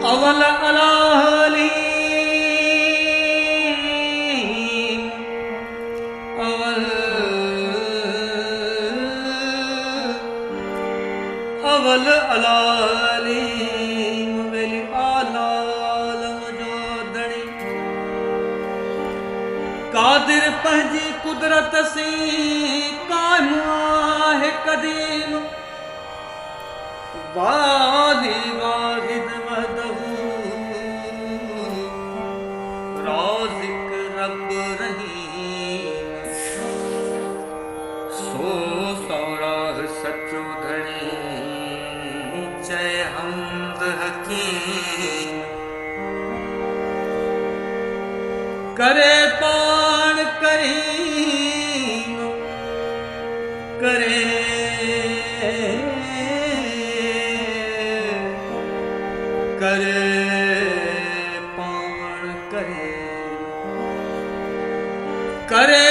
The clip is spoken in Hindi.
अवल अलाली अवल अवल अलाली वेली आलाल जोदणी कादिर पंहिंजी कुदरत सी कायम आहे कदीम वाली वाहिद वहदहू राज़िक रब रहीम सो सौराह सचो धणी जय हमद हकीम करे पाण करीम करे करे पाण करे करे